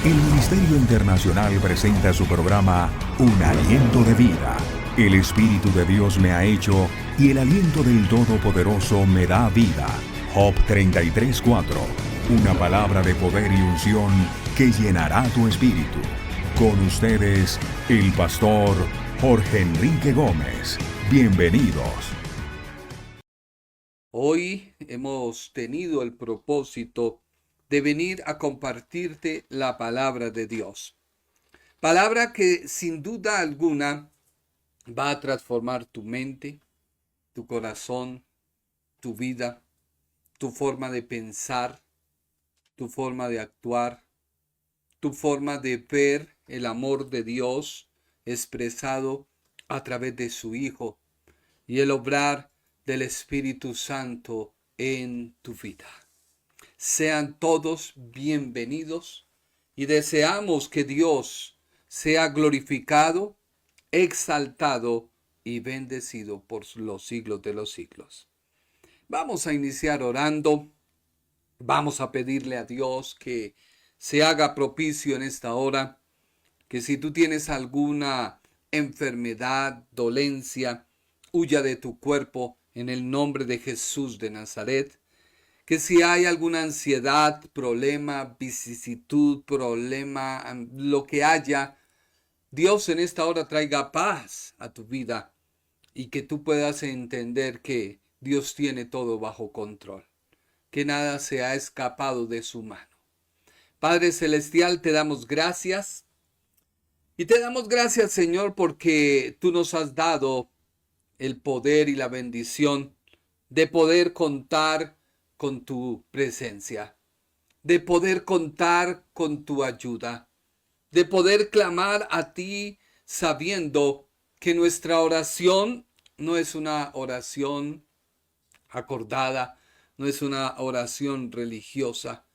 El Ministerio Internacional presenta su programa Un Aliento de Vida. El Espíritu de Dios me ha hecho y el aliento del Todopoderoso me da vida. Job 33:4. Una palabra de poder y unción que llenará tu espíritu. Con ustedes, el pastor Jorge Enrique Gómez. Bienvenidos. Hoy hemos tenido el propósito de venir a compartirte la palabra de Dios. Palabra que sin duda alguna va a transformar tu mente, tu corazón, tu vida, tu forma de pensar, tu forma de actuar, tu forma de ver el amor de Dios expresado a través de su Hijo y el obrar del Espíritu Santo en tu vida. Sean todos bienvenidos y deseamos que Dios sea glorificado, exaltado y bendecido por los siglos de los siglos. Vamos a iniciar orando. Vamos a pedirle a Dios que se haga propicio en esta hora, que si tú tienes alguna enfermedad, dolencia, huya de tu cuerpo en el nombre de Jesús de Nazaret. Que si hay alguna ansiedad, problema, vicisitud, problema, lo que haya, Dios en esta hora traiga paz a tu vida y que tú puedas entender que Dios tiene todo bajo control, que nada se ha escapado de su mano. Padre Celestial, te damos gracias y te damos gracias, Señor, porque tú nos has dado el poder y la bendición de poder contar con tu presencia, de poder contar con tu ayuda, de poder clamar a ti sabiendo que nuestra oración no es una oración acordada, no es una oración religiosa,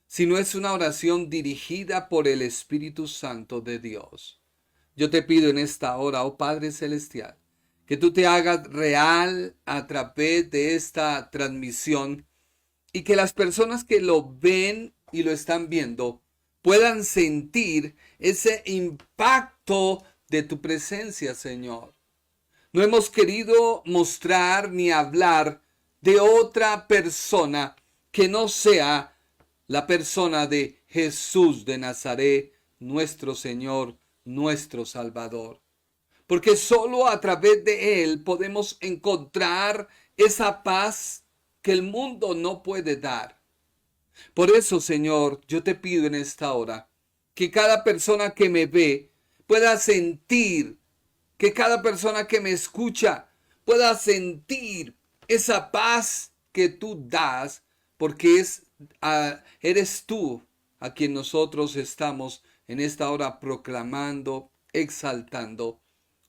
sino es una oración dirigida por el Espíritu Santo de Dios. Yo te pido en esta hora, oh Padre Celestial, que tú te hagas real a través de esta transmisión y que las personas que lo ven y lo están viendo puedan sentir ese impacto de tu presencia, Señor. No hemos querido mostrar ni hablar de otra persona que no sea la persona de Jesús de Nazaret, nuestro Señor, nuestro Salvador. Porque solo a través de Él podemos encontrar esa paz que el mundo no puede dar. Por eso, Señor, yo te pido en esta hora que cada persona que me ve pueda sentir, que cada persona que me escucha pueda sentir esa paz que tú das, porque eres tú a quien nosotros estamos en esta hora proclamando, exaltando.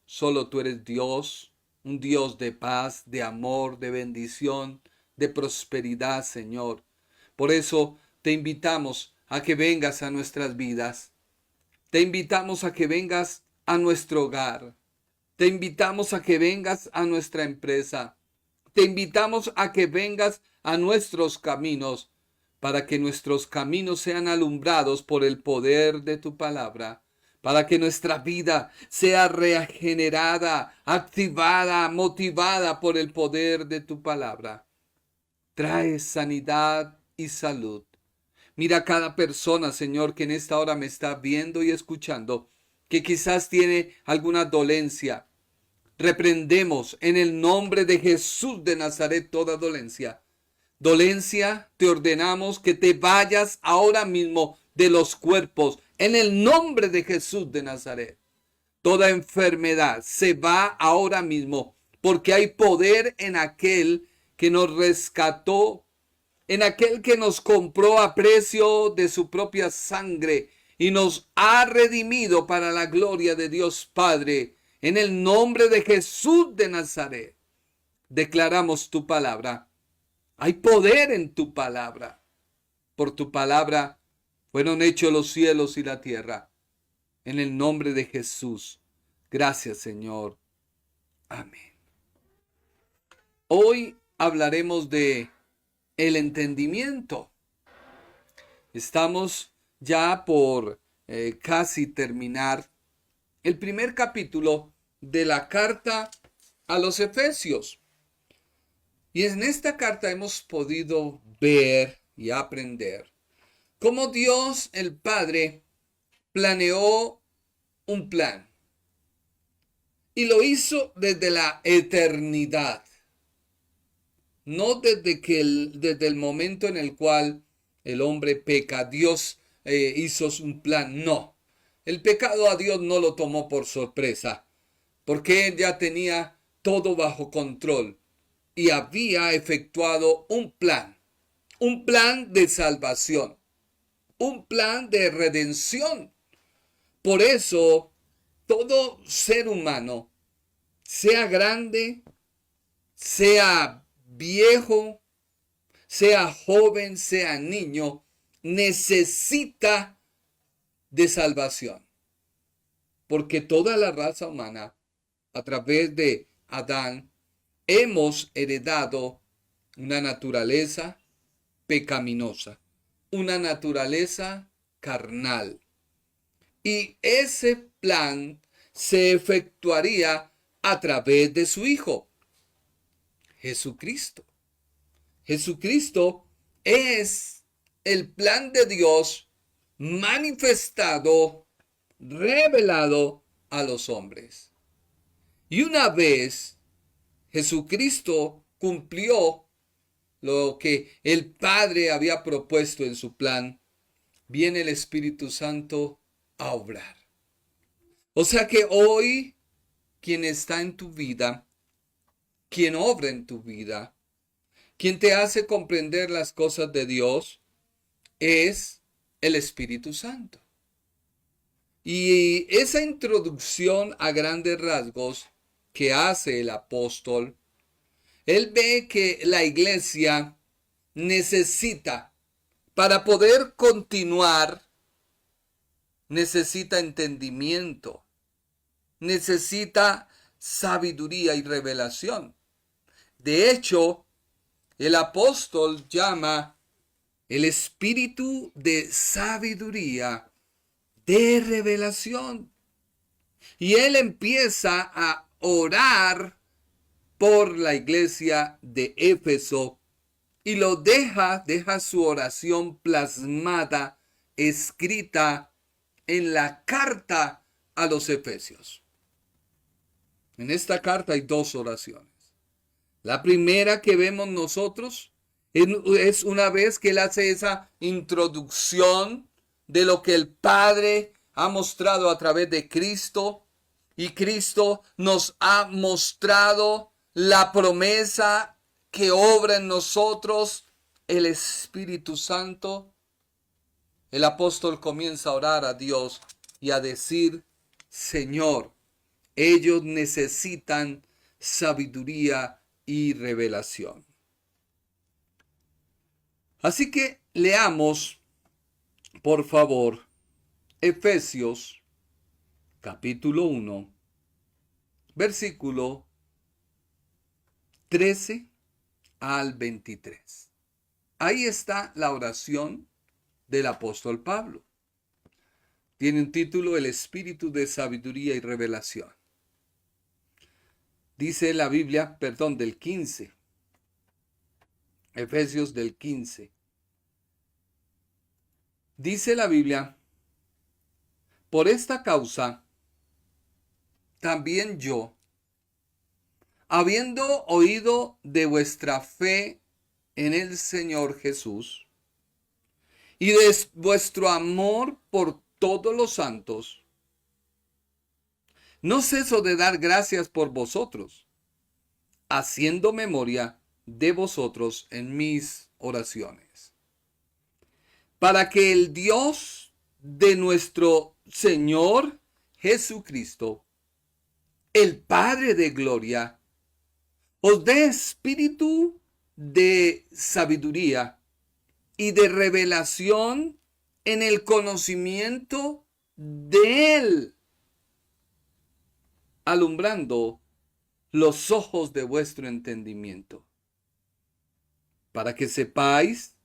Solo tú eres Dios, un Dios de paz, de amor, de bendición, de prosperidad, Señor. Por eso te invitamos a que vengas a nuestras vidas. Te invitamos a que vengas a nuestro hogar. Te invitamos a que vengas a nuestra empresa. Te invitamos a que vengas a nuestros caminos, para que nuestros caminos sean alumbrados por el poder de tu palabra, para que nuestra vida sea regenerada, activada, motivada por el poder de tu palabra. Trae sanidad y salud. Mira a cada persona, Señor, que en esta hora me está viendo y escuchando, que quizás tiene alguna dolencia. Reprendemos en el nombre de Jesús de Nazaret toda dolencia. Dolencia, te ordenamos que te vayas ahora mismo de los cuerpos en el nombre de Jesús de Nazaret. Toda enfermedad se va ahora mismo porque hay poder en aquel que nos rescató, en aquel que nos compró a precio de su propia sangre y nos ha redimido para la gloria de Dios Padre. En el nombre de Jesús de Nazaret, declaramos tu palabra. Hay poder en tu palabra. Por tu palabra fueron hechos los cielos y la tierra. En el nombre de Jesús. Gracias, Señor. Amén. Hoy hablaremos de el entendimiento. Estamos ya por casi terminar el primer capítulo de la carta a los Efesios. Y en esta carta hemos podido ver y aprender cómo Dios el Padre planeó un plan. Y lo hizo desde la eternidad. No desde el momento en el cual el hombre peca, Dios hizo un plan. No. El pecado a Dios no lo tomó por sorpresa, porque Él ya tenía todo bajo control y había efectuado un plan de salvación, un plan de redención. Por eso, todo ser humano, sea grande, sea viejo, sea joven, sea niño, necesita de salvación. Porque toda la raza humana, a través de Adán, hemos heredado una naturaleza pecaminosa, una naturaleza carnal. Y ese plan se efectuaría a través de su Hijo, Jesucristo. Jesucristo es el plan de Dios manifestado, revelado a los hombres. Y una vez Jesucristo cumplió lo que el Padre había propuesto en su plan, viene el Espíritu Santo a obrar. O sea que hoy, quien está en tu vida, quien obra en tu vida, quien te hace comprender las cosas de Dios, es el Espíritu Santo. Y esa introducción a grandes rasgos que hace el apóstol, él ve que la iglesia necesita, para poder continuar, necesita entendimiento, necesita sabiduría y revelación. De hecho, el apóstol llama el espíritu de sabiduría, de revelación. Y él empieza a orar por la iglesia de Éfeso y lo deja su oración plasmada, escrita en la carta a los Efesios. En esta carta hay dos oraciones. La primera que vemos nosotros es una vez que él hace esa introducción de lo que el Padre ha mostrado a través de Cristo, y Cristo nos ha mostrado la promesa que obra en nosotros el Espíritu Santo. El apóstol comienza a orar a Dios y a decir: Señor, ellos necesitan sabiduría y revelación. Así que leamos, por favor, Efesios capítulo 1, versículo 13 al 23. Ahí está la oración del apóstol Pablo. Tiene un título: El espíritu de sabiduría y revelación. Dice la Biblia, del 15. Efesios del 15. Dice la Biblia: por esta causa, también yo, habiendo oído de vuestra fe en el Señor Jesús y de vuestro amor por todos los santos, no ceso de dar gracias por vosotros, haciendo memoria de vosotros en mis oraciones, para que el Dios de nuestro Señor Jesucristo, el Padre de gloria, os dé espíritu de sabiduría y de revelación en el conocimiento de Él, alumbrando los ojos de vuestro entendimiento, para que sepáis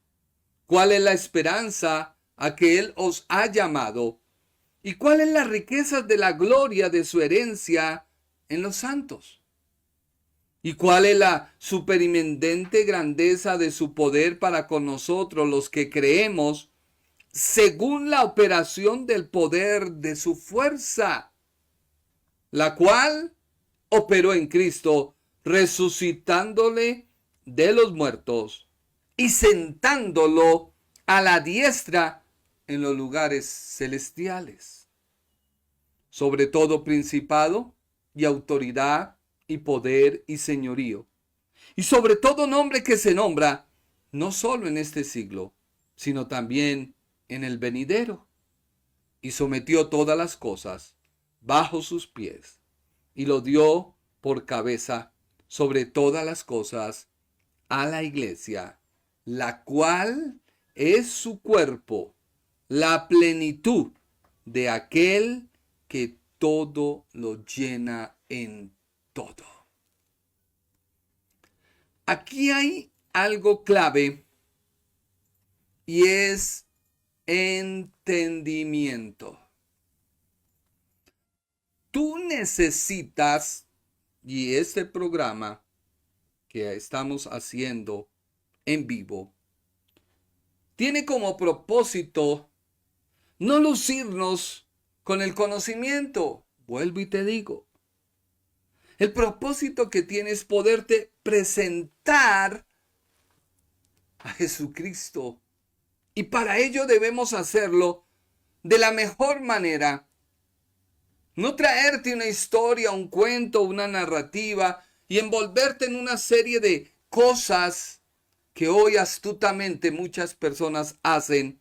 cuál es la esperanza a que Él os ha llamado ¿Y cuál es la riqueza de la gloria de su herencia en los santos? ¿Y cuál es la supereminente grandeza de su poder para con nosotros los que creemos según la operación del poder de su fuerza, la cual operó en Cristo, resucitándole de los muertos y sentándolo a la diestra en los lugares celestiales, sobre todo principado y autoridad y poder y señorío, y sobre todo nombre que se nombra, no solo en este siglo, sino también en el venidero, y sometió todas las cosas bajo sus pies, y lo dio por cabeza sobre todas las cosas a la iglesia, la cual es su cuerpo, la plenitud de aquel que todo lo llena en todo. Aquí hay algo clave y es entendimiento. Tú necesitas, y este programa que estamos haciendo en vivo, tiene como propósito no lucirnos con el conocimiento. Vuelvo y te digo, el propósito que tiene es poderte presentar a Jesucristo. Y para ello debemos hacerlo de la mejor manera. No traerte una historia, un cuento, una narrativa y envolverte en una serie de cosas que hoy astutamente muchas personas hacen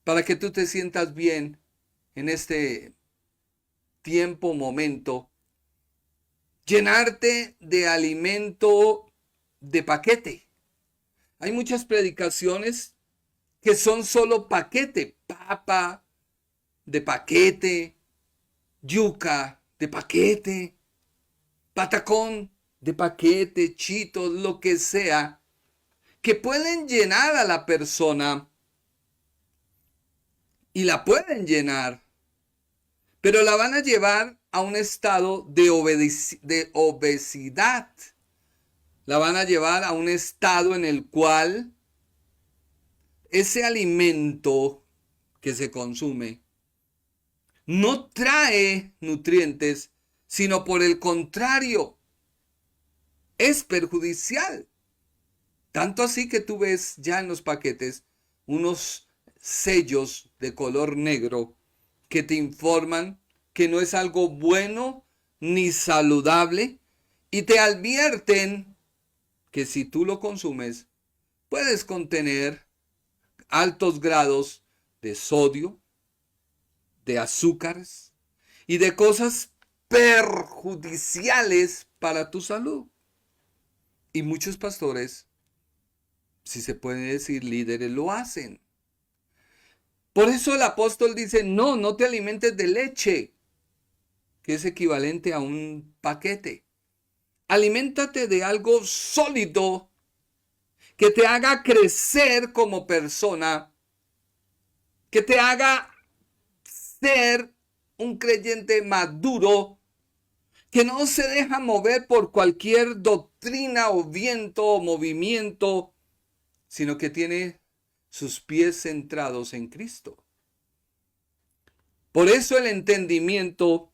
para que tú te sientas bien en este tiempo, momento. Llenarte de alimento de paquete. Hay muchas predicaciones que son solo paquete. Papa de paquete, yuca de paquete, patacón de paquete, chitos, lo que sea, que pueden llenar a la persona y la pueden llenar, pero la van a llevar a un estado de obesidad. La van a llevar a un estado en el cual ese alimento que se consume no trae nutrientes, sino por el contrario, es perjudicial. Tanto así que tú ves ya en los paquetes unos sellos de color negro que te informan que no es algo bueno ni saludable y te advierten que si tú lo consumes puedes contener altos grados de sodio, de azúcares y de cosas perjudiciales para tu salud. Y muchos pastores, si se puede decir líderes, lo hacen. Por eso el apóstol dice, no te alimentes de leche, que es equivalente a un paquete. Aliméntate de algo sólido que te haga crecer como persona, que te haga ser un creyente maduro, que no se deja mover por cualquier doctrina o viento o movimiento, sino que tiene sus pies centrados en Cristo. Por eso el entendimiento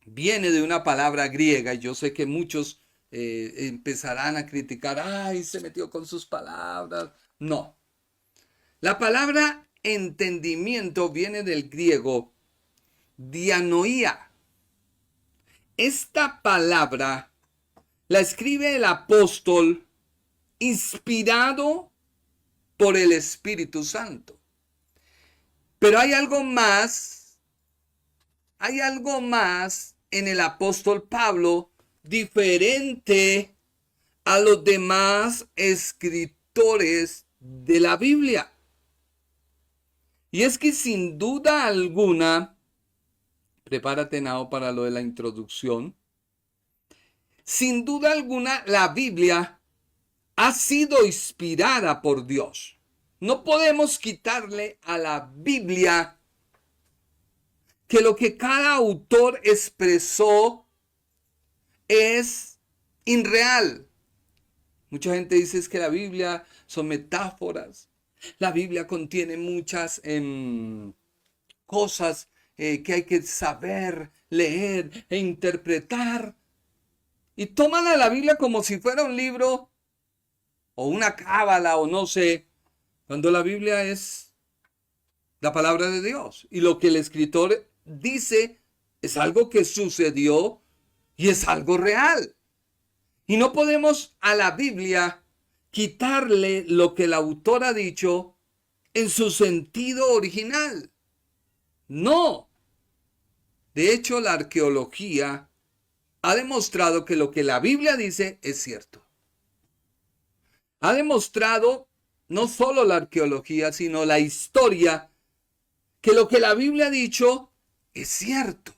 viene de una palabra griega, y yo sé que muchos empezarán a criticar, ay, se metió con sus palabras. No. La palabra entendimiento viene del griego dianoía. Esta palabra la escribe el apóstol inspirado por el Espíritu Santo. Pero hay algo más en el apóstol Pablo diferente a los demás escritores de la Biblia. Y es que sin duda alguna, prepárate Nao para lo de la introducción, sin duda alguna la Biblia ha sido inspirada por Dios. No podemos quitarle a la Biblia que lo que cada autor expresó es irreal. Mucha gente dice es que la Biblia son metáforas. La Biblia contiene muchas cosas que hay que saber, leer e interpretar. Y toman a la Biblia como si fuera un libro o una cábala o no sé, cuando la Biblia es la palabra de Dios. Y lo que el escritor dice es algo que sucedió y es algo real. Y no podemos a la Biblia quitarle lo que el autor ha dicho en su sentido original. No. De hecho, la arqueología ha demostrado que lo que la Biblia dice es cierto. Ha demostrado no solo la arqueología, sino la historia, que lo que la Biblia ha dicho es cierto.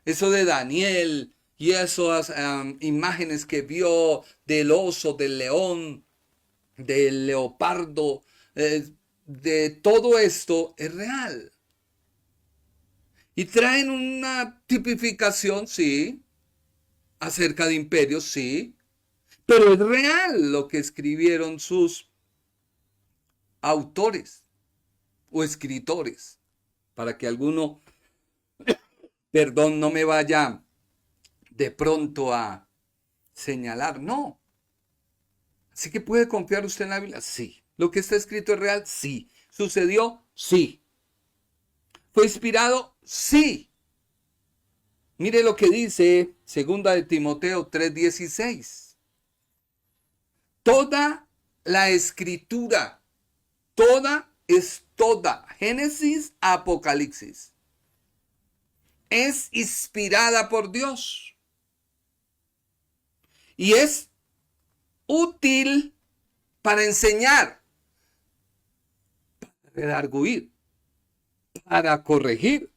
Eso de Daniel y esas imágenes que vio del oso, del león, del leopardo, de todo esto es real. Y traen una tipificación, sí, acerca de imperios, sí, pero es real lo que escribieron sus autores o escritores, para que alguno, perdón, no me vaya de pronto a señalar, no. Así que ¿puede confiar usted en la Biblia? Sí. ¿Lo que está escrito es real? Sí. ¿Sucedió? Sí. ¿Fue inspirado? Sí. Mire lo que dice 2 de Timoteo 3:16. Toda la escritura, toda es toda, Génesis a Apocalipsis, es inspirada por Dios y es útil para enseñar, para redarguir, para corregir,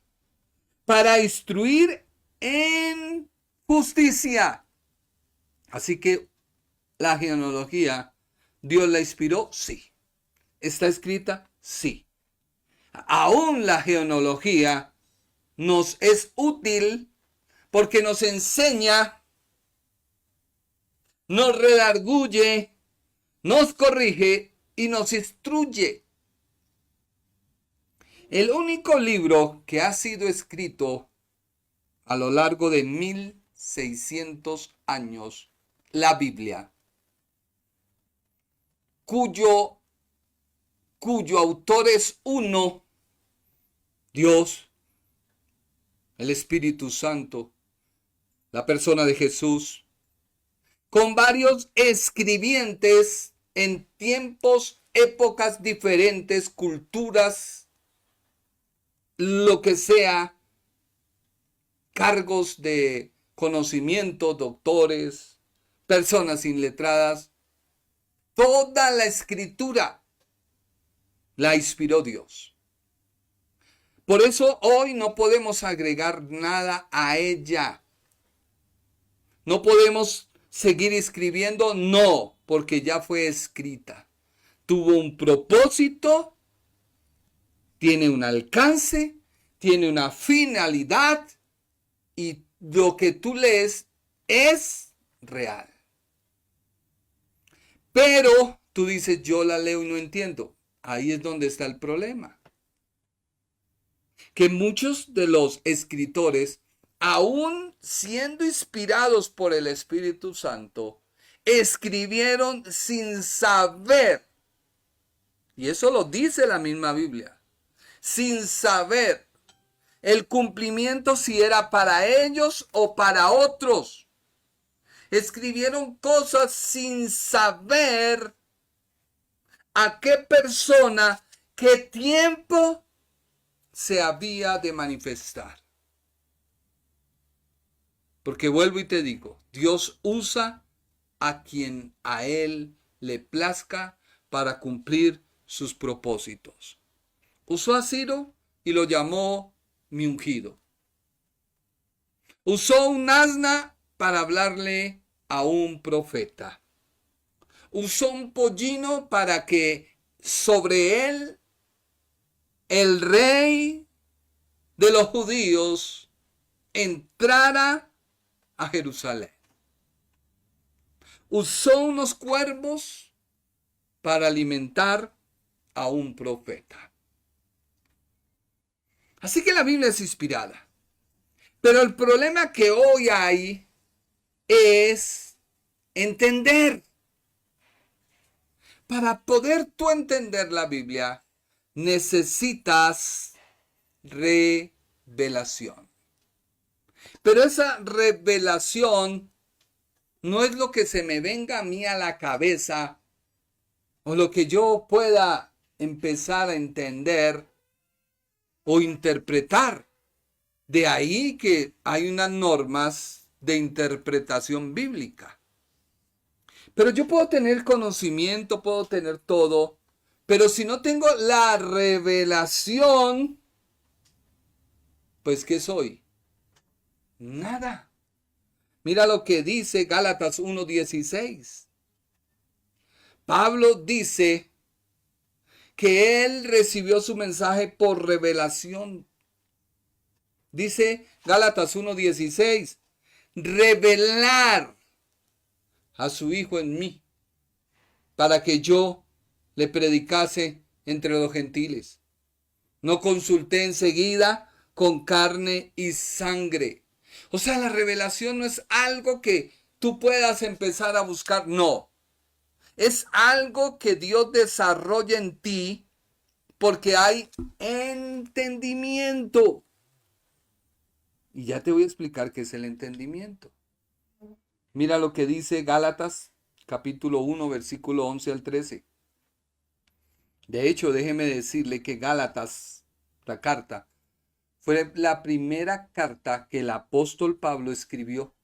para instruir en justicia. Así que la genealogía, ¿Dios la inspiró? Sí. ¿Está escrita? Sí. Aún la genealogía nos es útil porque nos enseña, nos redarguye, nos corrige y nos instruye. El único libro que ha sido escrito a lo largo de 1600 años, la Biblia, cuyo autor es uno, Dios, el Espíritu Santo, la persona de Jesús, con varios escribientes en tiempos, épocas diferentes, culturas, lo que sea, cargos de conocimiento, doctores, personas iletradas. Toda la escritura la inspiró Dios. Por eso hoy no podemos agregar nada a ella. No podemos seguir escribiendo, no, porque ya fue escrita. Tuvo un propósito, tiene un alcance, tiene una finalidad y lo que tú lees es real. Pero tú dices, yo la leo y no entiendo. Ahí es donde está el problema. Que muchos de los escritores, aún siendo inspirados por el Espíritu Santo, escribieron sin saber. Y eso lo dice la misma Biblia. Sin saber el cumplimiento si era para ellos o para otros. Escribieron cosas sin saber a qué persona, qué tiempo se había de manifestar. Porque vuelvo y te digo, Dios usa a quien a Él le plazca para cumplir sus propósitos. Usó a Ciro y lo llamó mi ungido. Usó un asna para hablarle a un profeta. Usó un pollino para que sobre él el rey de los judíos entrara a Jerusalén. Usó unos cuervos para alimentar a un profeta. Así que la Biblia es inspirada. Pero el problema que hoy hay es entender. Para poder tú entender la Biblia, necesitas revelación. Pero esa revelación no es lo que se me venga a mí a la cabeza o lo que yo pueda empezar a entender o interpretar. De ahí que hay unas normas de interpretación bíblica. Pero yo puedo tener conocimiento, puedo tener todo, pero si no tengo la revelación, pues ¿qué soy? Nada. Mira lo que dice Gálatas 1:16. Pablo dice que él recibió su mensaje por revelación. Dice Gálatas 1:16, revelar a su Hijo en mí, para que yo le predicase entre los gentiles. No consulté enseguida con carne y sangre. O sea, la revelación no es algo que tú puedas empezar a buscar, no. Es algo que Dios desarrolla en ti porque hay entendimiento. Y ya te voy a explicar qué es el entendimiento. Mira lo que dice Gálatas capítulo 1, versículo 11 al 13. De hecho, déjeme decirle que Gálatas, la carta, fue la primera carta que el apóstol Pablo escribió.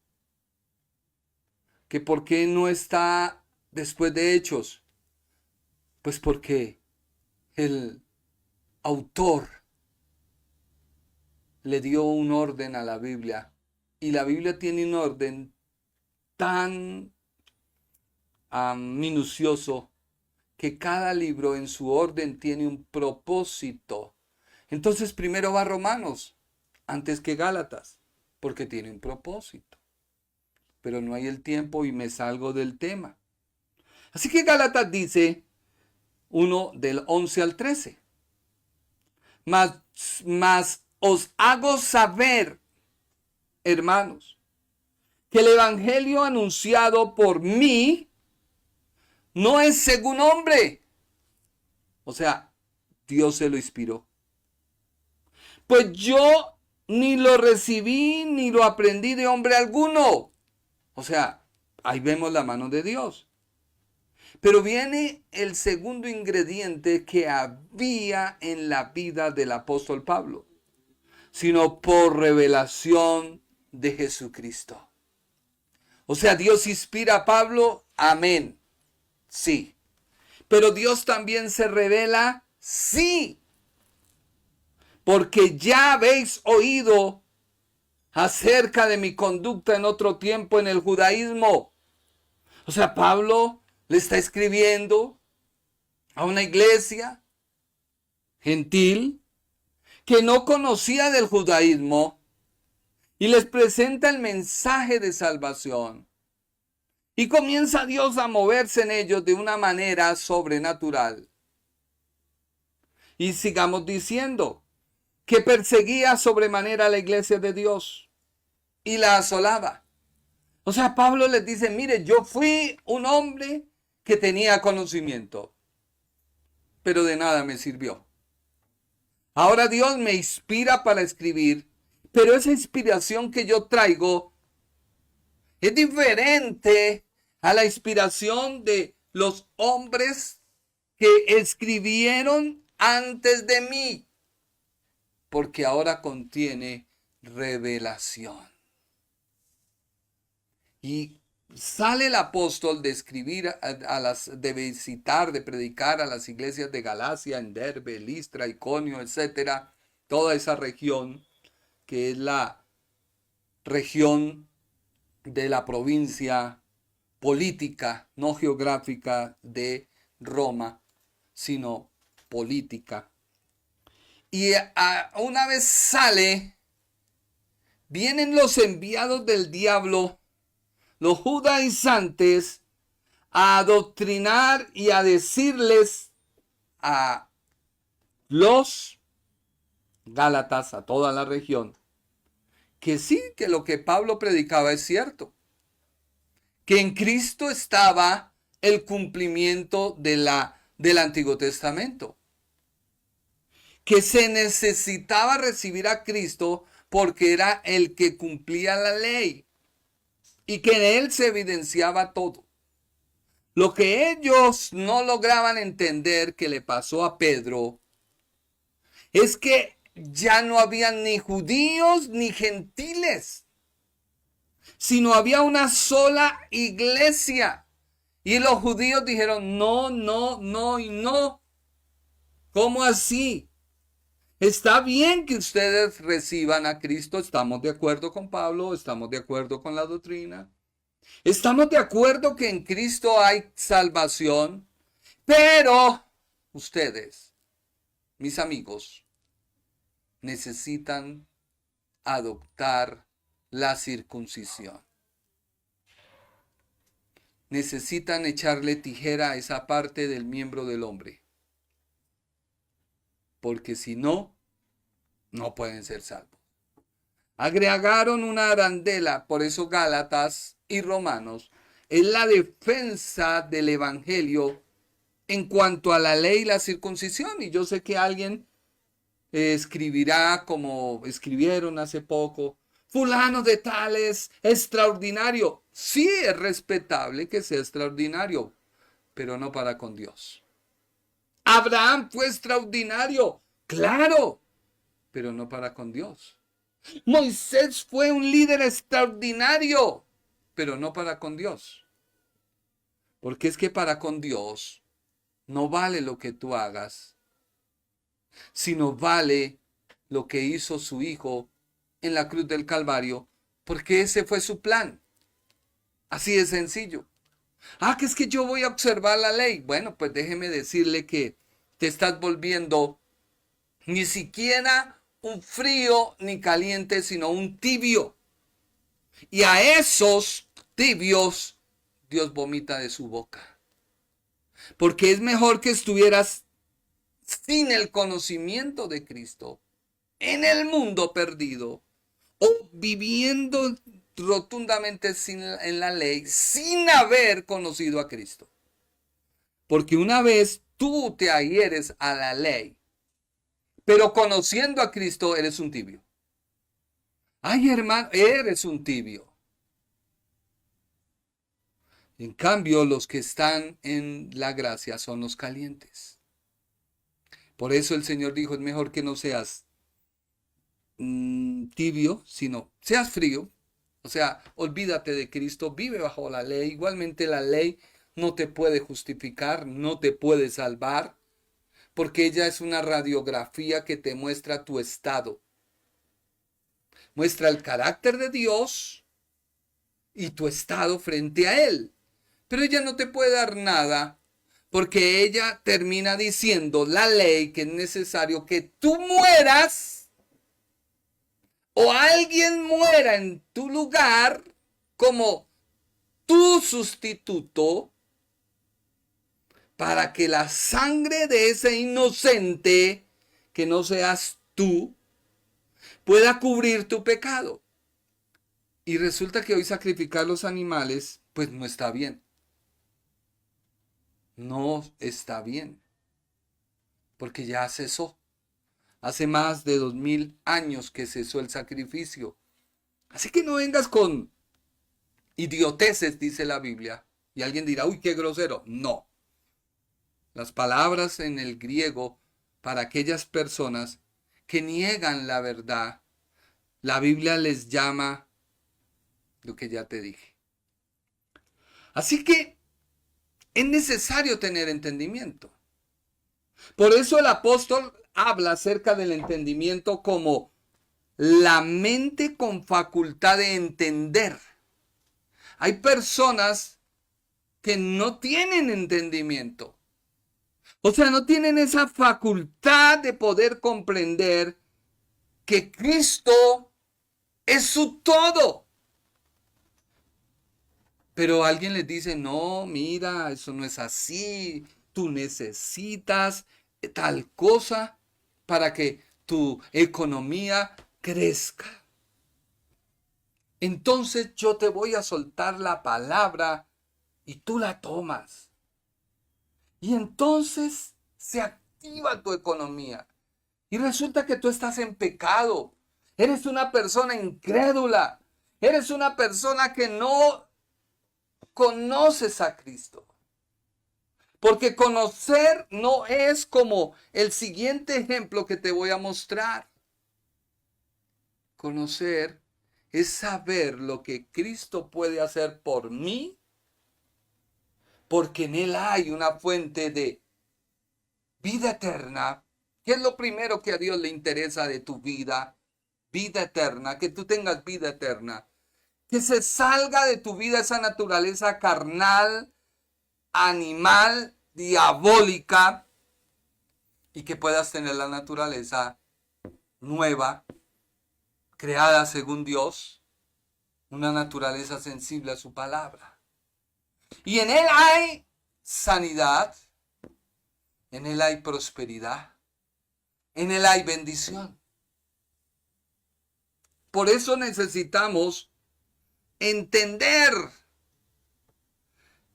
¿Que por qué no está después de Hechos? Pues porque el autor le dio un orden a la Biblia. Y la Biblia tiene un orden tan minucioso que cada libro en su orden tiene un propósito. Entonces primero va Romanos antes que Gálatas, porque tiene un propósito. Pero no hay el tiempo y me salgo del tema. Así que Gálatas dice 1 del 11 al 13. Mas os hago saber, hermanos, que el evangelio anunciado por mí no es según hombre. O sea, Dios se lo inspiró. Pues yo ni lo recibí ni lo aprendí de hombre alguno. O sea, ahí vemos la mano de Dios. Pero viene el segundo ingrediente que había en la vida del apóstol Pablo, sino por revelación de Jesucristo. O sea, Dios inspira a Pablo, amén, sí. Pero Dios también se revela, sí. Porque ya habéis oído acerca de mi conducta en otro tiempo en el judaísmo. O sea, Pablo le está escribiendo a una iglesia gentil que no conocía del judaísmo y les presenta el mensaje de salvación. Y comienza Dios a moverse en ellos de una manera sobrenatural. Y sigamos diciendo que perseguía sobremanera a la iglesia de Dios y la asolaba. O sea, Pablo les dice, mire, yo fui un hombre que tenía conocimiento, pero de nada me sirvió. Ahora Dios me inspira para escribir, pero esa inspiración que yo traigo es diferente a la inspiración de los hombres que escribieron antes de mí, porque ahora contiene revelación. Y sale el apóstol de escribir de visitar, de predicar a las iglesias de Galacia, en Derbe, Listra, Iconio, etcétera, toda esa región que es la región de la provincia política, no geográfica de Roma, sino política. Y una vez sale, vienen los enviados del diablo, los judaizantes, a adoctrinar y a decirles a los gálatas, a toda la región, que sí, que lo que Pablo predicaba es cierto, que en Cristo estaba el cumplimiento del Antiguo Testamento, que se necesitaba recibir a Cristo porque era el que cumplía la ley y que en él se evidenciaba todo. Lo que ellos no lograban entender que le pasó a Pedro es que ya no había ni judíos ni gentiles, sino había una sola iglesia. Y los judíos dijeron, no, no, no y no. ¿Cómo así? Está bien que ustedes reciban a Cristo, estamos de acuerdo con Pablo, estamos de acuerdo con la doctrina. Estamos de acuerdo que en Cristo hay salvación, pero ustedes, mis amigos, necesitan adoptar la circuncisión. Necesitan echarle tijera a esa parte del miembro del hombre, porque si no, no pueden ser salvos. Agregaron una arandela, por eso Gálatas y Romanos es la defensa del evangelio en cuanto a la ley y la circuncisión. Y yo sé que alguien escribirá como escribieron hace poco, fulano de tal es extraordinario. Sí, es respetable que sea extraordinario, pero no para con Dios. Abraham fue extraordinario, claro, pero no para con Dios. Moisés fue un líder extraordinario, pero no para con Dios. Porque es que para con Dios no vale lo que tú hagas, sino vale lo que hizo su Hijo en la cruz del Calvario, porque ese fue su plan. Así de sencillo. Que es que yo voy a observar la ley. Bueno, pues déjeme decirle que te estás volviendo ni siquiera un frío ni caliente, sino un tibio. Y a esos tibios Dios vomita de su boca. Porque es mejor que estuvieras sin el conocimiento de Cristo, en el mundo perdido, o viviendo rotundamente en la ley, sin haber conocido a Cristo. Porque una vez tú te adhieres a la ley, pero conociendo a Cristo, eres un tibio. Ay, hermano, eres un tibio. En cambio, los que están en la gracia son los calientes. Por eso el Señor dijo, es mejor que no seas tibio, sino seas frío. O sea, olvídate de Cristo, vive bajo la ley. Igualmente la ley no te puede justificar, no te puede salvar, porque ella es una radiografía que te muestra tu estado. Muestra el carácter de Dios y tu estado frente a Él. Pero ella no te puede dar nada, porque ella termina diciendo la ley que es necesario que tú mueras o alguien muera en tu lugar como tu sustituto para que la sangre de ese inocente, que no seas tú, pueda cubrir tu pecado. Y resulta que hoy sacrificar los animales, pues no está bien. No está bien. Porque ya cesó. Hace más de 2000 años que cesó el sacrificio. Así que no vengas con idioteces, dice la Biblia. Y alguien dirá, uy, qué grosero. No. Las palabras en el griego para aquellas personas que niegan la verdad, la Biblia les llama lo que ya te dije. Así que es necesario tener entendimiento. Por eso el apóstol habla acerca del entendimiento como la mente con facultad de entender. Hay personas que no tienen entendimiento. O sea, no tienen esa facultad de poder comprender que Cristo es su todo. Pero alguien les dice, no, mira, eso no es así. Tú necesitas tal cosa para que tu economía crezca. Entonces yo te voy a soltar la palabra y tú la tomas. Y entonces se activa tu economía. Y resulta que tú estás en pecado. Eres una persona incrédula. Eres una persona que no conoces a Cristo. Porque conocer no es como el siguiente ejemplo que te voy a mostrar. Conocer es saber lo que Cristo puede hacer por mí, porque en Él hay una fuente de vida eterna. ¿Qué es lo primero que a Dios le interesa de tu vida? Vida eterna, que tú tengas vida eterna. Que se salga de tu vida esa naturaleza carnal, animal, diabólica, y que puedas tener la naturaleza nueva, creada según Dios, una naturaleza sensible a su palabra. Y en Él hay sanidad, en Él hay prosperidad, en Él hay bendición. Por eso necesitamos entender,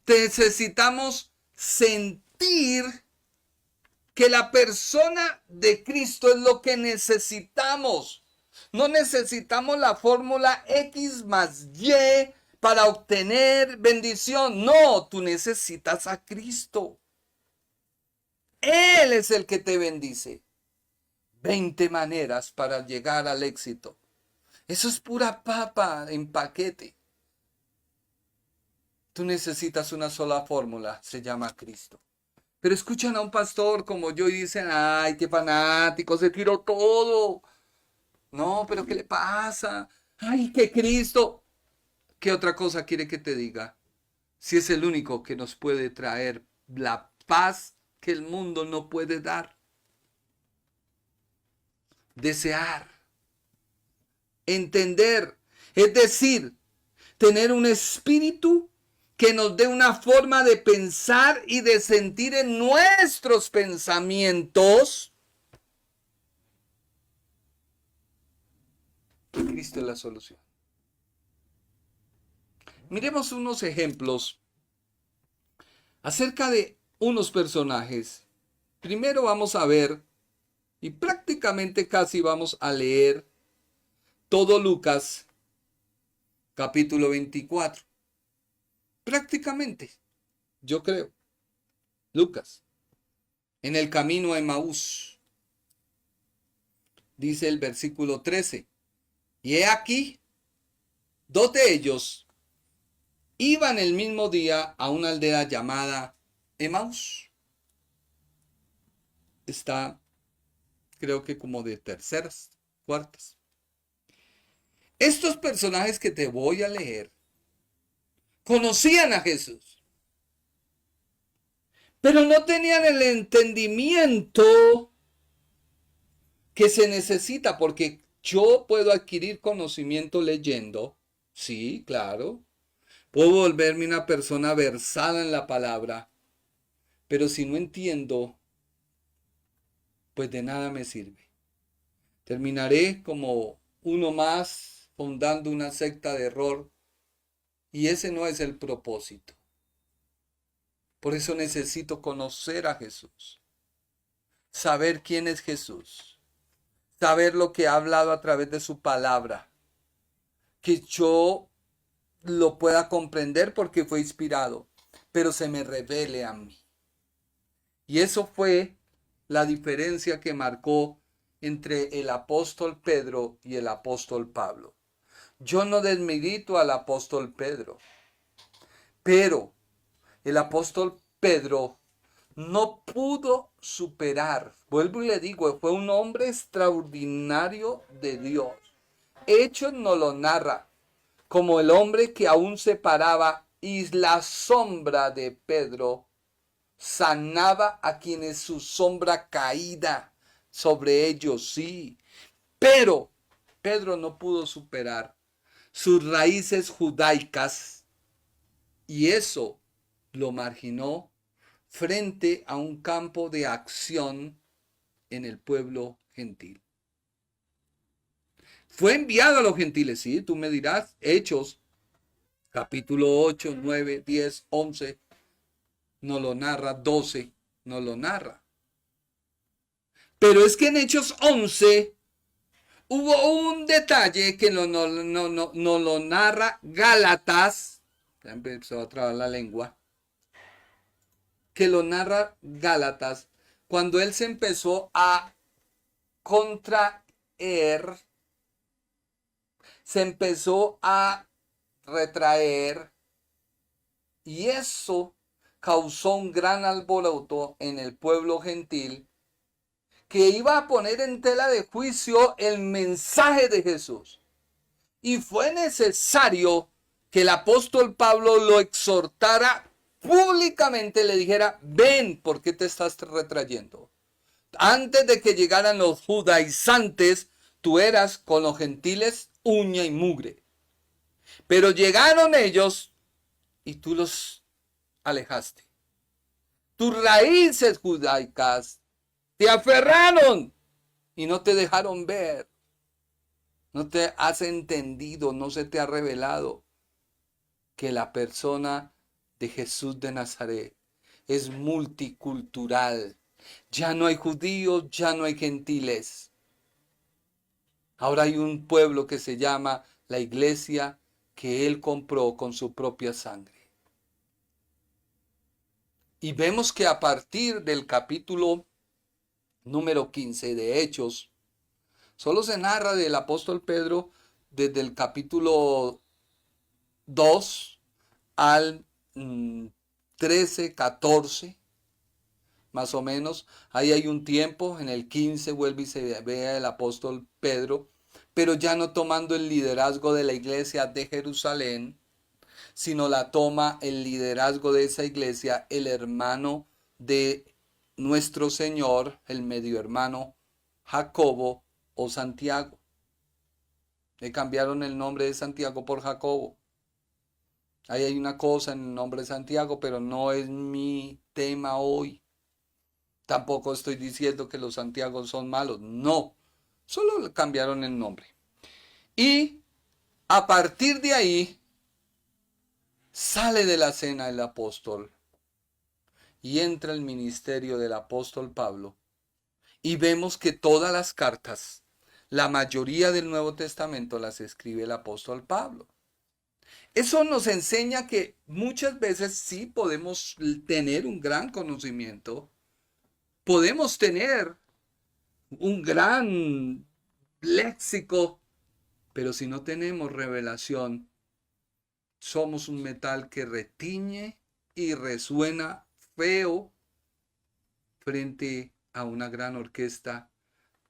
necesitamos sentir que la persona de Cristo es lo que necesitamos. No necesitamos la fórmula X más Y para obtener bendición. No, tú necesitas a Cristo. Él es el que te bendice. 20 maneras para llegar al éxito. Eso es pura papa en paquete. Tú necesitas una sola fórmula, se llama Cristo. Pero escuchan a un pastor como yo y dicen, ay, qué fanático, se tiró todo. No, pero ¿qué le pasa? Ay, que Cristo. ¿Qué otra cosa quiere que te diga? Si es el único que nos puede traer la paz que el mundo no puede dar. Desear. Entender. Es decir, tener un espíritu que nos dé una forma de pensar y de sentir en nuestros pensamientos. Cristo es la solución. Miremos unos ejemplos acerca de unos personajes. Primero vamos a ver, y prácticamente casi vamos a leer todo Lucas, capítulo 24. Prácticamente, yo creo. Lucas, en el camino a Emaús, dice el versículo 13. Y he aquí, 2 de ellos iban el mismo día a una aldea llamada Emaús. Está, creo que como de terceras, cuartas. Estos personajes que te voy a leer conocían a Jesús, pero no tenían el entendimiento que se necesita, porque yo puedo adquirir conocimiento leyendo, sí, claro, puedo volverme una persona versada en la palabra, pero si no entiendo, pues de nada me sirve. Terminaré como uno más fundando una secta de error, y ese no es el propósito. Por eso necesito conocer a Jesús, saber quién es Jesús, saber lo que ha hablado a través de su palabra, que yo lo pueda comprender porque fue inspirado, pero se me revele a mí. Y eso fue la diferencia que marcó entre el apóstol Pedro y el apóstol Pablo. Yo no desmerito al apóstol Pedro, pero el apóstol Pedro no pudo superar, vuelvo y le digo, fue un hombre extraordinario de Dios. Hechos nos lo narra como el hombre que aún se paraba y la sombra de Pedro sanaba a quienes su sombra caída sobre ellos, sí. Pero Pedro no pudo superar sus raíces judaicas y eso lo marginó frente a un campo de acción en el pueblo gentil. Fue enviado a los gentiles, sí, tú me dirás, Hechos, capítulo 8, 9, 10, 11, no lo narra, 12, no lo narra. Pero es que en Hechos 11 hubo un detalle que no lo narra Gálatas, ya empezó a trabar la lengua, que lo narra Gálatas, cuando él se empezó a contraer, se empezó a retraer, y eso causó un gran alboroto en el pueblo gentil, que iba a poner en tela de juicio el mensaje de Jesús. Y fue necesario que el apóstol Pablo lo exhortara públicamente, le dijera, ven, ¿por qué te estás retrayendo? Antes de que llegaran los judaizantes, tú eras con los gentiles uña y mugre. Pero llegaron ellos y tú los alejaste. Tus raíces judaicas te aferraron y no te dejaron ver. No te has entendido, no se te ha revelado que la persona de Jesús de Nazaret es multicultural. Ya no hay judíos, ya no hay gentiles. Ahora hay un pueblo que se llama la iglesia que él compró con su propia sangre. Y vemos que a partir del capítulo número 15 de Hechos, solo se narra del apóstol Pedro desde el capítulo 2 al 13, 14, más o menos. Ahí hay un tiempo, en el 15 vuelve y se ve el apóstol Pedro, pero ya no tomando el liderazgo de la iglesia de Jerusalén, sino la toma el liderazgo de esa iglesia el hermano de nuestro Señor, el medio hermano Jacobo o Santiago. Le cambiaron el nombre de Santiago por Jacobo. Ahí hay una cosa en el nombre de Santiago, pero no es mi tema hoy. Tampoco estoy diciendo que los Santiagos son malos, no. Solo le cambiaron el nombre. Y a partir de ahí sale de la cena el apóstol y entra el ministerio del apóstol Pablo. Y vemos que todas las cartas, la mayoría del Nuevo Testamento las escribe el apóstol Pablo. Eso nos enseña que muchas veces sí podemos tener un gran conocimiento, podemos tener un gran léxico, pero si no tenemos revelación, somos un metal que retiñe y resuena feo frente a una gran orquesta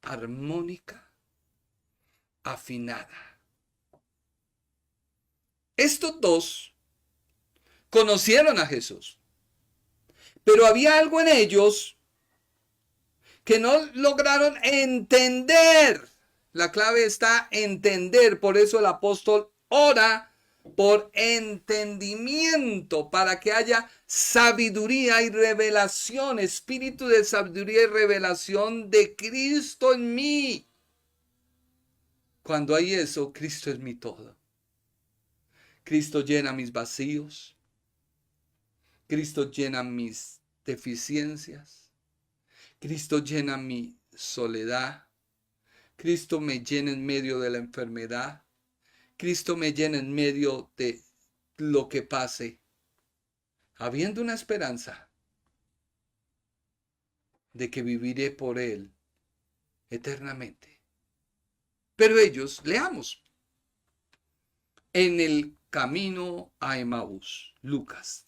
armónica, afinada. Estos dos conocieron a Jesús, pero había algo en ellos que no lograron entender. La clave está entender, por eso el apóstol ora por entendimiento, para que haya sabiduría y revelación, espíritu de sabiduría y revelación de Cristo en mí. Cuando hay eso, Cristo es mi todo. Cristo llena mis vacíos. Cristo llena mis deficiencias. Cristo llena mi soledad. Cristo me llena en medio de la enfermedad. Cristo me llena en medio de lo que pase, habiendo una esperanza de que viviré por Él eternamente. Pero ellos, leamos, en el camino a Emaús, Lucas,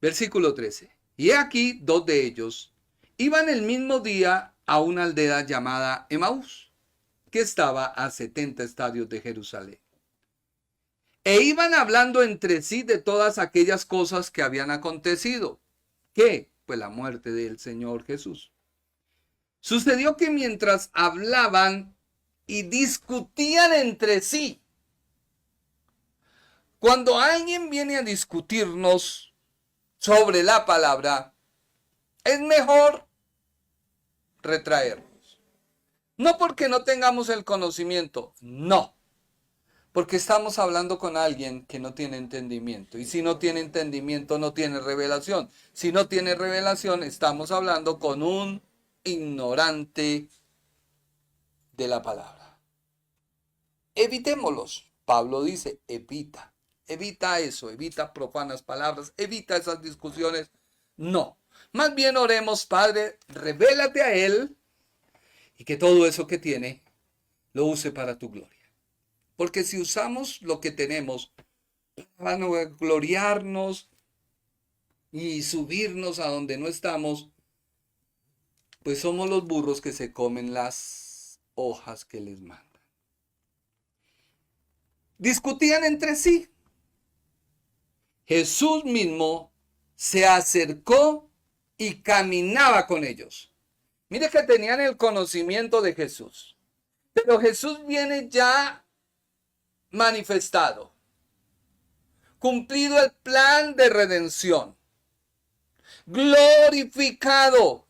versículo 13. Y aquí dos de ellos iban el mismo día a una aldea llamada Emaús, que estaba a 70 estadios de Jerusalén. E iban hablando entre sí de todas aquellas cosas que habían acontecido. ¿Qué? Pues la muerte del Señor Jesús. Sucedió que mientras hablaban y discutían entre sí, cuando alguien viene a discutirnos sobre la palabra, es mejor retraernos. No porque no tengamos el conocimiento, no. Porque estamos hablando con alguien que no tiene entendimiento. Y si no tiene entendimiento, no tiene revelación. Si no tiene revelación, estamos hablando con un ignorante de la palabra. Evitémoslos. Pablo dice, evita. Evita eso, evita profanas palabras, evita esas discusiones. No. Más bien oremos, Padre, revélate a Él y que todo eso que tiene lo use para tu gloria. Porque si usamos lo que tenemos para gloriarnos y subirnos a donde no estamos, pues somos los burros que se comen las hojas que les mandan. Discutían entre sí. Jesús mismo se acercó y caminaba con ellos. Mire que tenían el conocimiento de Jesús. Pero Jesús viene ya manifestado. Cumplido el plan de redención. Glorificado.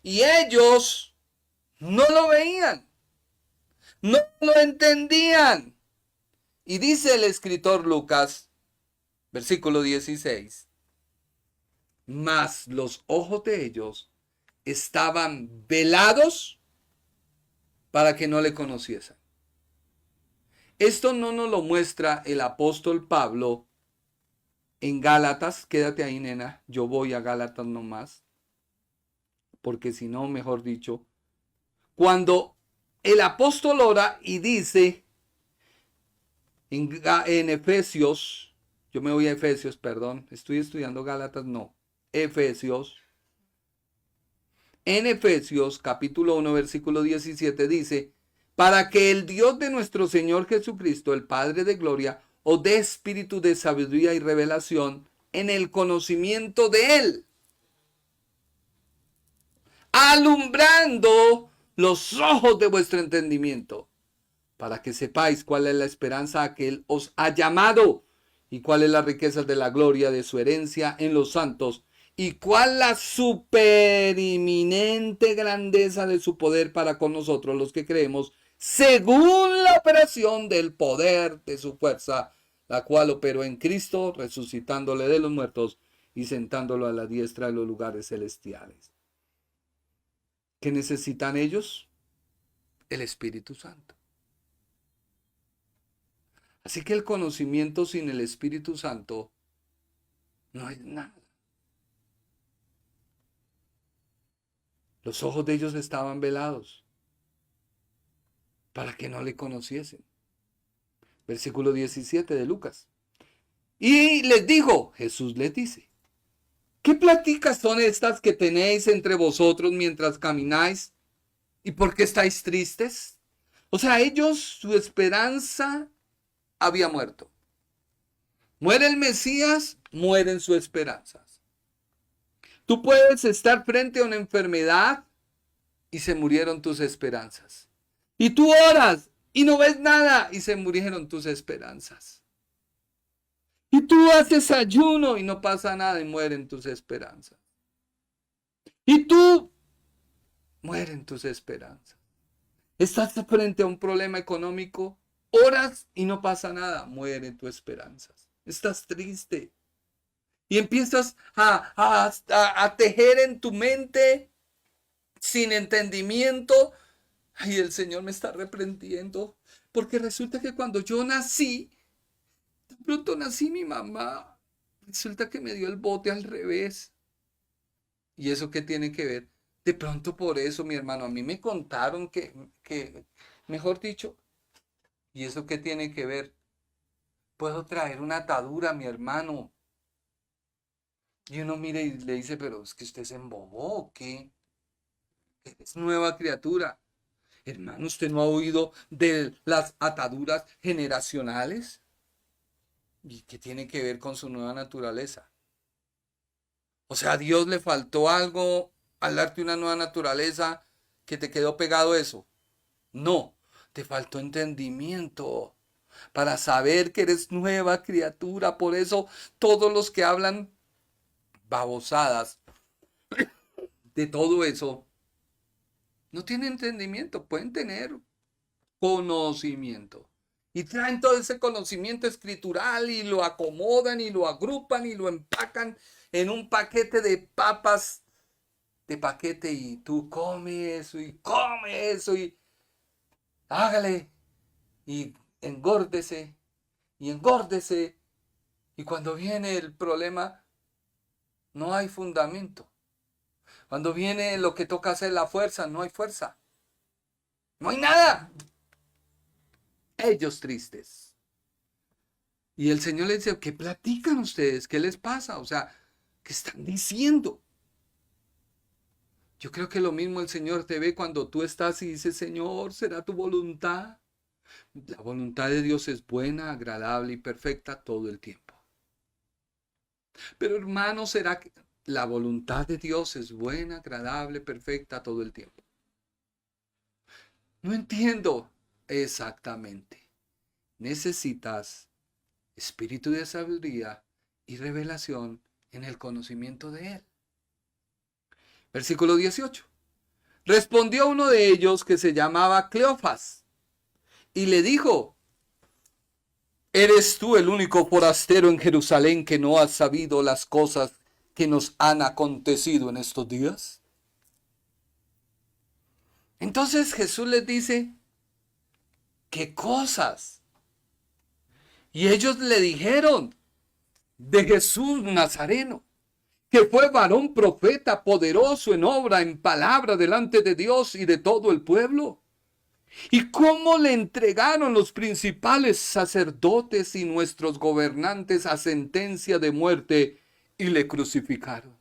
Y ellos no lo veían. No lo entendían. Y dice el escritor Lucas, versículo 16, mas los ojos de ellos estaban velados para que no le conociesen. Esto no nos lo muestra el apóstol Pablo en Gálatas. Quédate ahí, nena, yo voy a Gálatas nomás, porque si no, mejor dicho, cuando el apóstol ora y dice en Efesios, yo me voy a Efesios, perdón, estoy estudiando Gálatas, no, Efesios. En Efesios capítulo 1 versículo 17 dice, para que el Dios de nuestro Señor Jesucristo, el Padre de gloria, os dé espíritu de sabiduría y revelación en el conocimiento de Él, alumbrando los ojos de vuestro entendimiento, para que sepáis cuál es la esperanza a que Él os ha llamado y cuál es la riqueza de la gloria de su herencia en los santos y cuál la supereminente grandeza de su poder para con nosotros los que creemos, según la operación del poder de su fuerza, la cual operó en Cristo, resucitándole de los muertos y sentándolo a la diestra de los lugares celestiales. ¿Qué necesitan ellos? El Espíritu Santo. Así que el conocimiento sin el Espíritu Santo no es nada. Los ojos de ellos estaban velados para que no le conociesen. Versículo 17 de Lucas. Y les dijo, Jesús les dice, ¿qué pláticas son estas que tenéis entre vosotros mientras camináis? ¿Y por qué estáis tristes? O sea, ellos, su esperanza había muerto. Muere el Mesías, mueren sus esperanzas. Tú puedes estar frente a una enfermedad y se murieron tus esperanzas. Y tú oras y no ves nada y se murieron tus esperanzas. Y tú haces ayuno y no pasa nada y mueren tus esperanzas. Y tú mueren tus esperanzas. Estás frente a un problema económico, oras y no pasa nada, mueren tus esperanzas. Estás triste. Y empiezas a tejer en tu mente sin entendimiento. Ay, el Señor me está reprendiendo. Porque resulta que cuando yo nací, de pronto nací mi mamá. Resulta que me dio el bote al revés. ¿Y eso qué tiene que ver? De pronto por eso, mi hermano, a mí me contaron que mejor dicho, ¿y eso qué tiene que ver? Puedo traer una atadura, mi hermano. Y uno mira y le dice, pero es que usted se embobó, ¿o qué? Es nueva criatura. Hermano, ¿usted no ha oído de las ataduras generacionales? ¿Y qué tiene que ver con su nueva naturaleza? O sea, ¿a Dios le faltó algo al darte una nueva naturaleza que te quedó pegado eso? No, te faltó entendimiento para saber que eres nueva criatura. Por eso todos los que hablan babosadas de todo eso no tienen entendimiento, pueden tener conocimiento. Y traen todo ese conocimiento escritural y lo acomodan y lo agrupan y lo empacan en un paquete de papas de paquete y tú come eso y hágale y engórdese y engórdese. Y cuando viene el problema, no hay fundamento. Cuando viene lo que toca hacer la fuerza, no hay fuerza. No hay nada. Ellos tristes. Y el Señor les dice, ¿qué platican ustedes? ¿Qué les pasa? O sea, ¿qué están diciendo? Yo creo que lo mismo el Señor te ve cuando tú estás y dices, Señor, ¿será tu voluntad? La voluntad de Dios es buena, agradable y perfecta todo el tiempo. Pero hermano, ¿será que la voluntad de Dios es buena, agradable, perfecta todo el tiempo? No entiendo exactamente. Necesitas espíritu de sabiduría y revelación en el conocimiento de Él. Versículo 18. Respondió uno de ellos que se llamaba Cleofas y le dijo, ¿eres tú el único forastero en Jerusalén que no has sabido las cosas que nos han acontecido en estos días? Entonces Jesús les dice, ¿qué cosas? Y ellos le dijeron, de Jesús Nazareno, que fue varón profeta, poderoso en obra, en palabra delante de Dios y de todo el pueblo. Y cómo le entregaron los principales sacerdotes y nuestros gobernantes a sentencia de muerte y le crucificaron.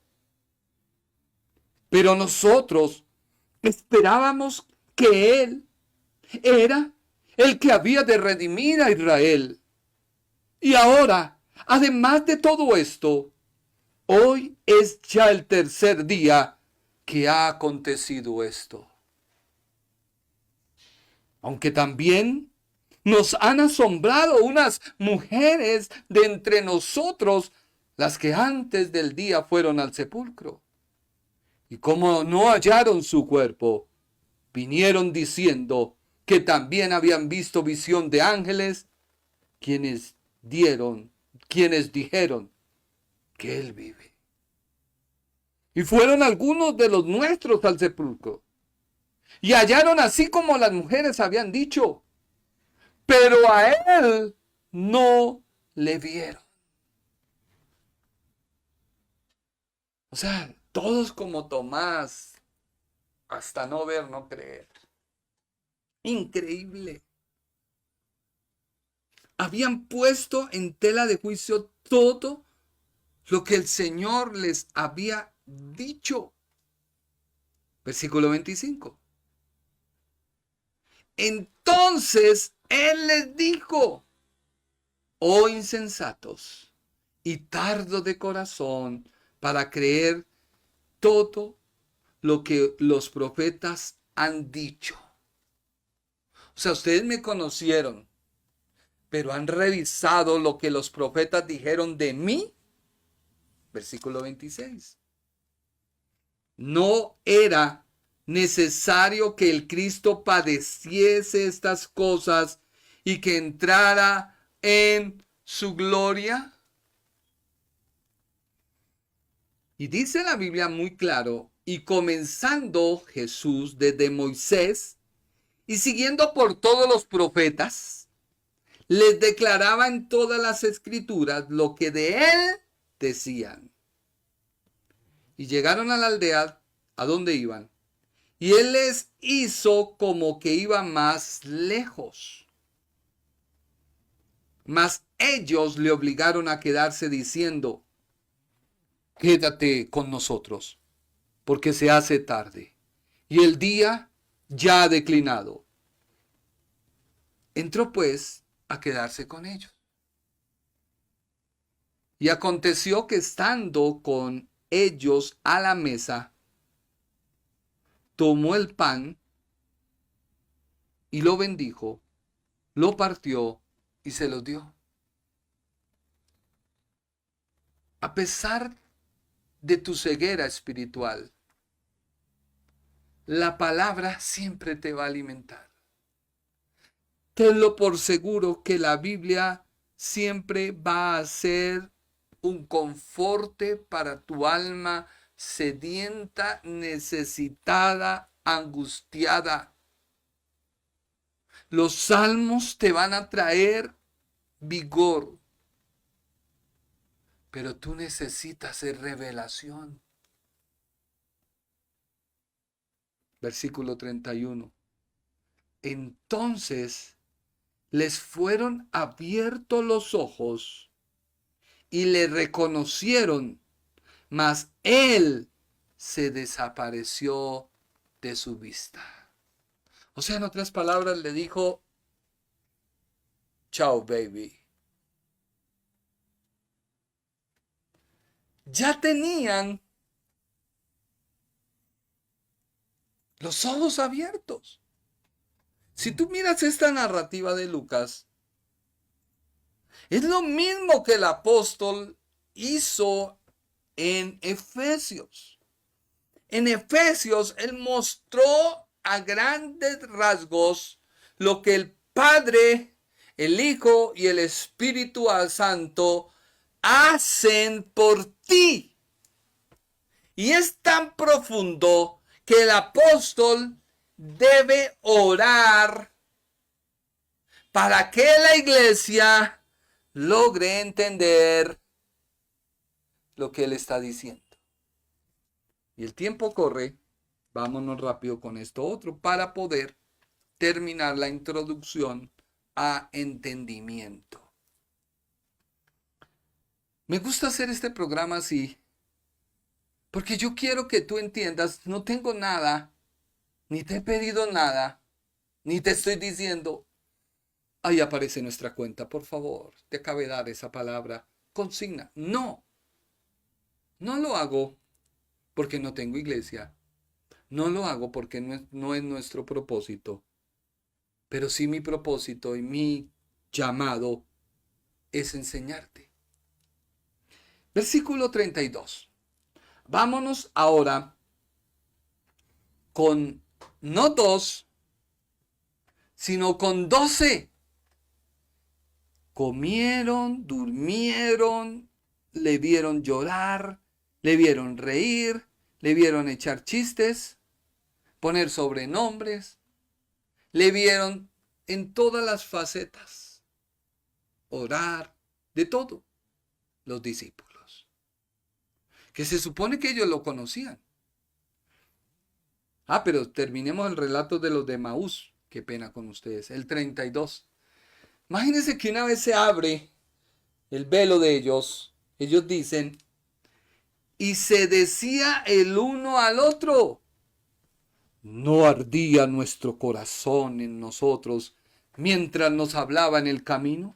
Pero nosotros esperábamos que Él era el que había de redimir a Israel. Y ahora, además de todo esto, hoy es ya el tercer día que ha acontecido esto. Aunque también nos han asombrado unas mujeres de entre nosotros, las que antes del día fueron al sepulcro. Y como no hallaron su cuerpo, vinieron diciendo que también habían visto visión de ángeles, quienes dijeron que él vive. Y fueron algunos de los nuestros al sepulcro, y hallaron así como las mujeres habían dicho, pero a él no le vieron. O sea, todos como Tomás, hasta no ver, no creer. Increíble. Habían puesto en tela de juicio todo lo que el Señor les había dicho. Versículo 25. Entonces Él les dijo, oh insensatos y tardos de corazón para creer todo lo que los profetas han dicho. O sea, ustedes me conocieron, pero han revisado lo que los profetas dijeron de mí. Versículo 26. No era necesario que el Cristo padeciese estas cosas y que entrara en su gloria. Y dice la Biblia muy claro, y comenzando Jesús desde Moisés y siguiendo por todos los profetas, les declaraba en todas las escrituras lo que de él decían. Y llegaron a la aldea a donde iban, y él les hizo como que iba más lejos. Mas ellos le obligaron a quedarse diciendo, quédate con nosotros, porque se hace tarde, y el día ya ha declinado. Entró pues a quedarse con ellos. Y aconteció que estando con ellos a la mesa, tomó el pan y lo bendijo, lo partió y se los dio. A pesar de tu ceguera espiritual, la palabra siempre te va a alimentar. Tenlo por seguro que la Biblia siempre va a ser un conforte para tu alma sedienta, necesitada, angustiada. Los salmos te van a traer vigor, pero tú necesitas revelación. Versículo 31. Entonces les fueron abiertos los ojos y le reconocieron, mas él se desapareció de su vista. O sea, en otras palabras, le dijo, chao, baby. Ya tenían los ojos abiertos. Si tú miras esta narrativa de Lucas, es lo mismo que el apóstol hizo en Efesios. En Efesios, él mostró a grandes rasgos lo que el Padre, el Hijo y el Espíritu Santo hacen por ti. Y es tan profundo que el apóstol debe orar para que la iglesia logre entender lo que él está diciendo. Y el tiempo corre, vámonos rápido con esto otro para poder terminar la introducción a entendimiento. Me gusta hacer este programa así, porque yo quiero que tú entiendas, no tengo nada, ni te he pedido nada, ni te estoy diciendo, ahí aparece nuestra cuenta, por favor, te acabé de dar esa palabra, consigna. No, no lo hago porque no tengo iglesia, no lo hago porque no es nuestro propósito, pero sí mi propósito y mi llamado es enseñarte. Versículo 32. Vámonos ahora con no 2, sino con 12. Comieron, durmieron, le vieron llorar, le vieron reír, le vieron echar chistes, poner sobrenombres, le vieron en todas las facetas, orar, de todo, los discípulos. Que se supone que ellos lo conocían. Pero terminemos el relato de los de Emaús. Qué pena con ustedes. El 32. Imagínense que una vez se abre el velo de ellos, ellos dicen, y se decía el uno al otro, ¿no ardía nuestro corazón en nosotros mientras nos hablaba en el camino?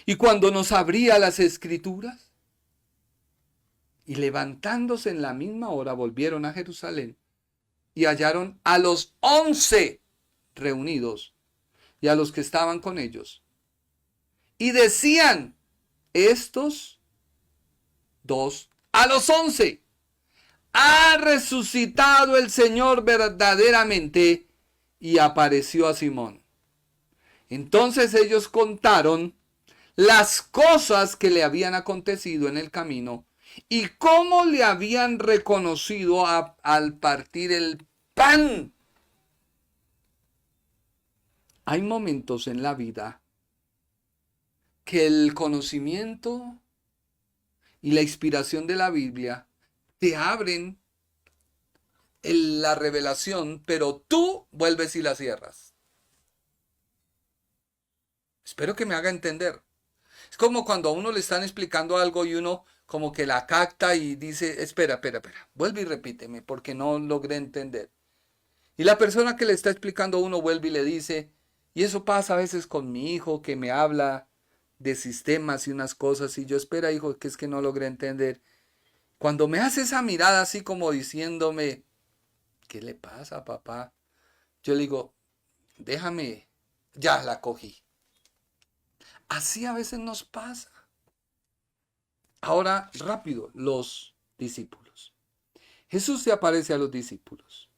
Y cuando nos abría las escrituras. Y levantándose en la misma hora volvieron a Jerusalén y hallaron a los 11 reunidos y a los que estaban con ellos. Y decían estos 2 a los 11, ha resucitado el Señor verdaderamente y apareció a Simón. Entonces ellos contaron las cosas que le habían acontecido en el camino y cómo le habían reconocido al partir el pan. Hay momentos en la vida que el conocimiento y la inspiración de la Biblia te abren la revelación, pero tú vuelves y la cierras. Espero que me haga entender. Es como cuando a uno le están explicando algo y uno como que la capta y dice, espera, vuelve y repíteme porque no logré entender. Y la persona que le está explicando a uno vuelve y le dice, y eso pasa a veces con mi hijo que me habla de sistemas y unas cosas y yo, espera hijo, que es que no logré entender. Cuando me hace esa mirada así como diciéndome, ¿qué le pasa, papá? Yo le digo, déjame, ya la cogí. Así a veces nos pasa. Ahora, rápido, los discípulos. Jesús se aparece a los discípulos.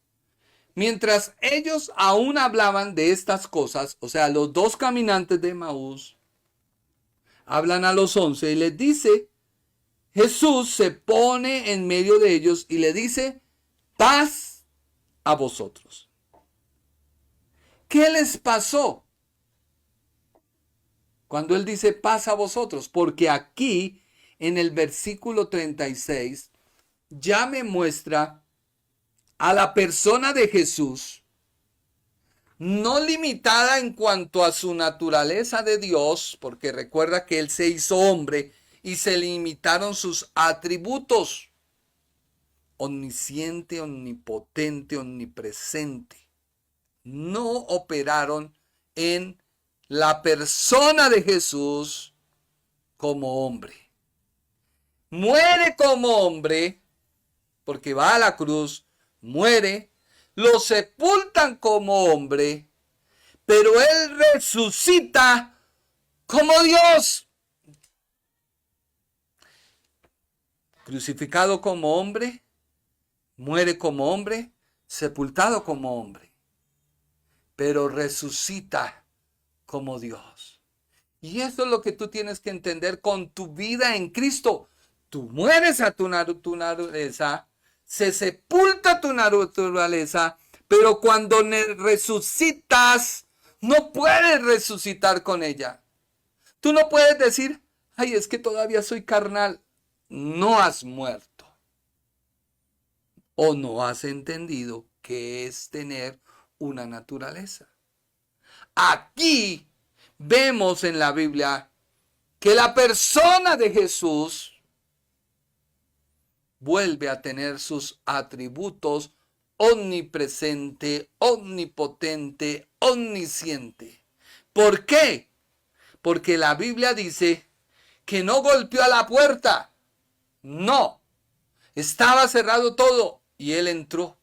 Mientras ellos aún hablaban de estas cosas, o sea, los dos caminantes de Emaús hablan a los 11 y les dice, Jesús se pone en medio de ellos y le dice, paz a vosotros. ¿Qué les pasó cuando él dice paz a vosotros? Porque aquí en el versículo 36 ya me muestra a la persona de Jesús, no limitada en cuanto a su naturaleza de Dios, porque recuerda que él se hizo hombre y se limitaron sus atributos, omnisciente, omnipotente, omnipresente. No operaron en la persona de Jesús como hombre. Muere como hombre, porque va a la cruz, muere, lo sepultan como hombre, pero él resucita como Dios. Crucificado como hombre, muere como hombre, sepultado como hombre, pero resucita como Dios. Y eso es lo que tú tienes que entender con tu vida en Cristo. Tú mueres a tu naturaleza, se sepulta tu naturaleza, pero cuando resucitas, no puedes resucitar con ella. Tú no puedes decir, ay, es que todavía soy carnal. No has muerto. O no has entendido qué es tener una naturaleza. Aquí vemos en la Biblia que la persona de Jesús vuelve a tener sus atributos omnipresente, omnipotente, omnisciente. ¿Por qué? Porque la Biblia dice que no golpeó a la puerta. No, estaba cerrado todo y él entró.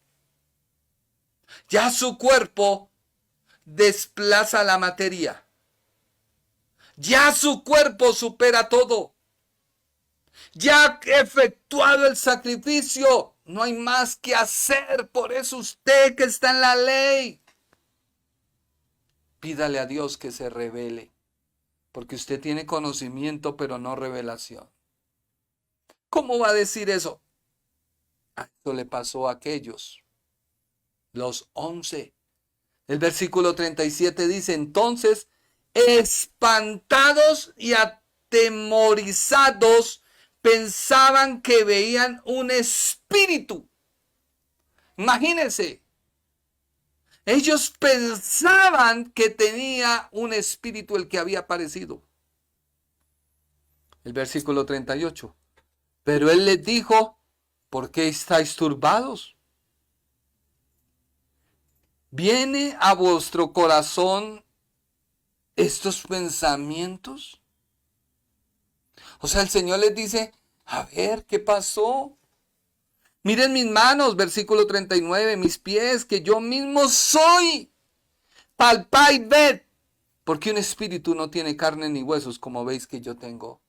Ya su cuerpo desplaza la materia. Ya su cuerpo supera todo. Ya ha efectuado el sacrificio. No hay más que hacer. Por eso usted que está en la ley, pídale a Dios que se revele. Porque usted tiene conocimiento pero no revelación. ¿Cómo va a decir eso? Esto le pasó a aquellos, los 11. El versículo 37 dice, entonces, espantados y atemorizados, pensaban que veían un espíritu. Imagínense, ellos pensaban que tenía un espíritu el que había aparecido. El versículo 38. Pero él les dijo, ¿por qué estáis turbados? ¿Viene a vuestro corazón estos pensamientos? O sea, el Señor les dice, a ver, ¿qué pasó? Miren mis manos, versículo 39, mis pies, que yo mismo soy. Palpad y ved, porque un espíritu no tiene carne ni huesos, como veis que yo tengo.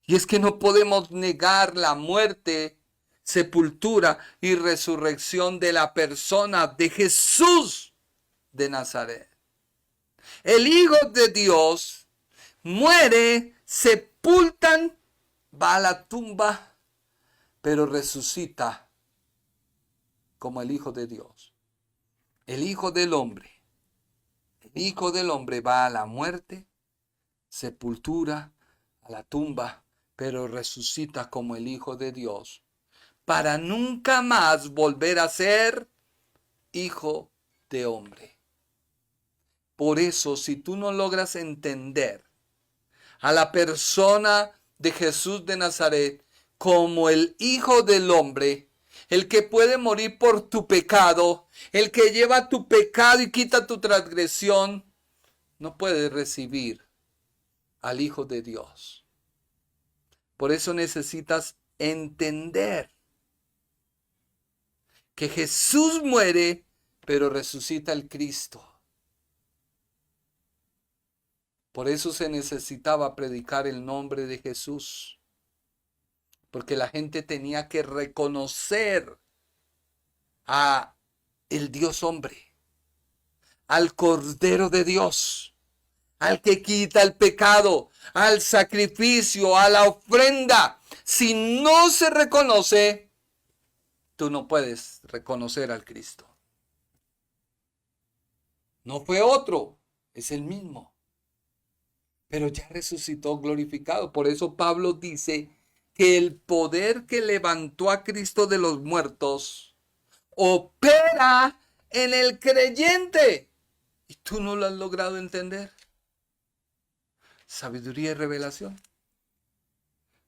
Y es que no podemos negar la muerte, sepultura y resurrección de la persona de Jesús de Nazaret. El Hijo de Dios muere, sepultan, va a la tumba, pero resucita como el Hijo de Dios. El Hijo del Hombre. El Hijo del Hombre va a la muerte, sepultura, a la tumba, pero resucita como el Hijo de Dios, para nunca más volver a ser hijo de hombre. Por eso, si tú no logras entender a la persona de Jesús de Nazaret como el Hijo del Hombre, el que puede morir por tu pecado, el que lleva tu pecado y quita tu transgresión, no puedes recibir al Hijo de Dios. Por eso necesitas entender que Jesús muere, pero resucita el Cristo. Por eso se necesitaba predicar el nombre de Jesús, porque la gente tenía que reconocer a el Dios hombre, al Cordero de Dios, al que quita el pecado, al sacrificio, a la ofrenda. Si no se reconoce, tú no puedes reconocer al Cristo. No fue otro, es el mismo. Pero ya resucitó glorificado. Por eso Pablo dice que el poder que levantó a Cristo de los muertos opera en el creyente. Y tú no lo has logrado entender. Sabiduría y revelación.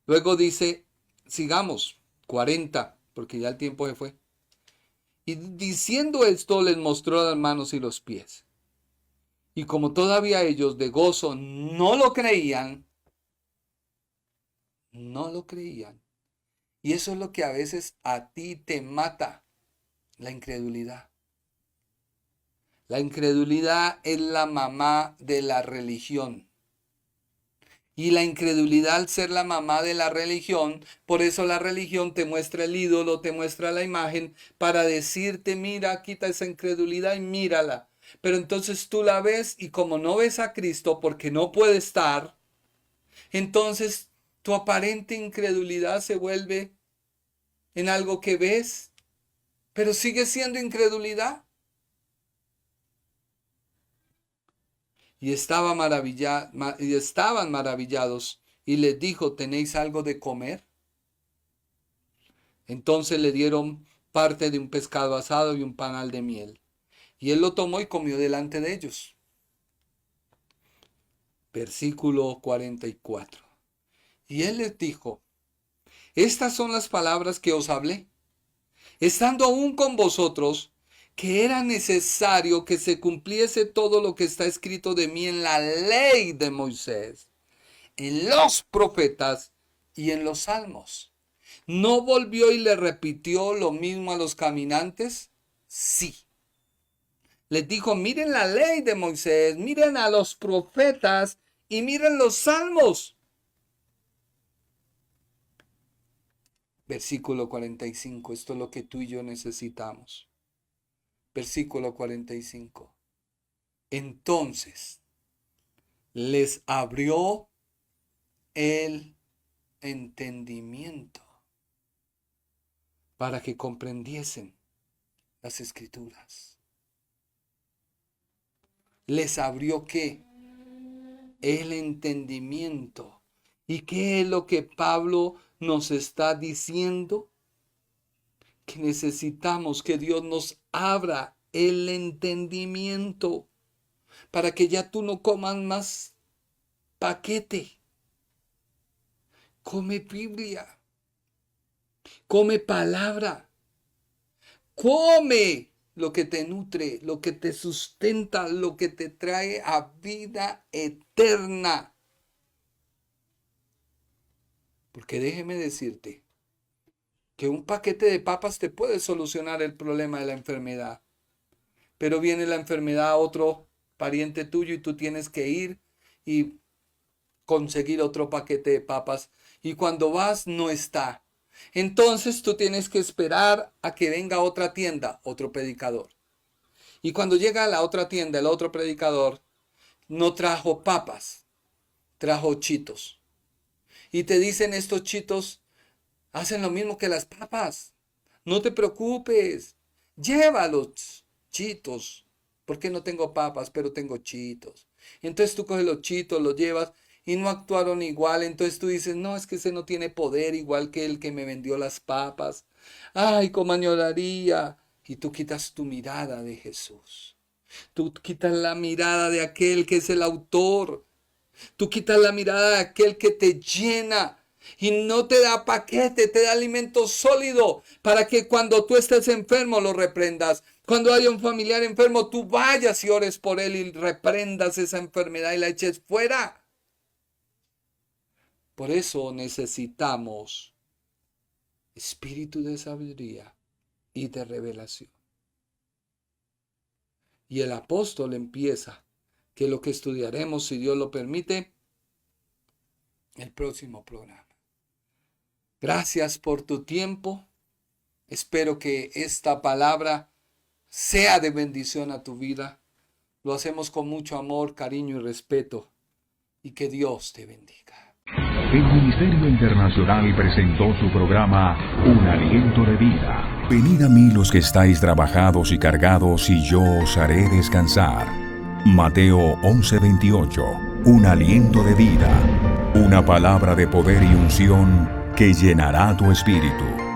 Luego dice, sigamos, 40, porque ya el tiempo se fue. Y diciendo esto les mostró las manos y los pies. Y como todavía ellos de gozo no lo creían. Y eso es lo que a veces a ti te mata, la incredulidad. La incredulidad es la mamá de la religión. Y la incredulidad, al ser la mamá de la religión, por eso la religión te muestra el ídolo, te muestra la imagen, para decirte, mira, quita esa incredulidad y mírala. Pero entonces tú la ves y como no ves a Cristo porque no puede estar, entonces tu aparente incredulidad se vuelve en algo que ves, pero sigue siendo incredulidad. Y estaban maravillados y les dijo, ¿tenéis algo de comer? Entonces le dieron parte de un pescado asado y un panal de miel. Y él lo tomó y comió delante de ellos. Versículo 44. Y él les dijo, estas son las palabras que os hablé, estando aún con vosotros, que era necesario que se cumpliese todo lo que está escrito de mí en la ley de Moisés, en los profetas y en los salmos. ¿No volvió y le repitió lo mismo a los caminantes? Sí. Les dijo, miren la ley de Moisés, miren a los profetas y miren los salmos. Versículo 45, esto es lo que tú y yo necesitamos. Versículo 45. Entonces les abrió el entendimiento para que comprendiesen las escrituras. Les abrió ¿qué? El entendimiento. ¿Y qué es lo que Pablo nos está diciendo? Que necesitamos que Dios nos abra el entendimiento para que ya tú no comas más paquete. Come Biblia, come palabra, come lo que te nutre, lo que te sustenta, lo que te trae a vida eterna. Porque déjeme decirte que un paquete de papas te puede solucionar el problema de la enfermedad. Pero viene la enfermedad a otro pariente tuyo y tú tienes que ir y conseguir otro paquete de papas. Y cuando vas no está. Entonces tú tienes que esperar a que venga otra tienda, otro predicador. Y cuando llega a la otra tienda, el otro predicador no trajo papas, trajo chitos. Y te dicen estos chitos, hacen lo mismo que las papas. No te preocupes, lleva los chitos. Porque no tengo papas, pero tengo chitos. Entonces tú coges los chitos, los llevas y no actuaron igual. Entonces tú dices, no, es que ese no tiene poder igual que el que me vendió las papas. Ay, cómo añoraría. Y tú quitas tu mirada de Jesús. Tú quitas la mirada de aquel que es el autor. Tú quitas la mirada de aquel que te llena. Y no te da paquete, te da alimento sólido para que cuando tú estés enfermo lo reprendas. Cuando haya un familiar enfermo, tú vayas y ores por él y reprendas esa enfermedad y la eches fuera. Por eso necesitamos espíritu de sabiduría y de revelación. Y el apóstol empieza, que lo que estudiaremos, si Dios lo permite, el próximo programa. Gracias por tu tiempo. Espero que esta palabra sea de bendición a tu vida. Lo hacemos con mucho amor, cariño y respeto. Y que Dios te bendiga. El Ministerio Internacional presentó su programa Un Aliento de Vida. Venid a mí los que estáis trabajados y cargados, y yo os haré descansar. Mateo 11:28. Un aliento de vida. Una palabra de poder y unción que llenará tu espíritu.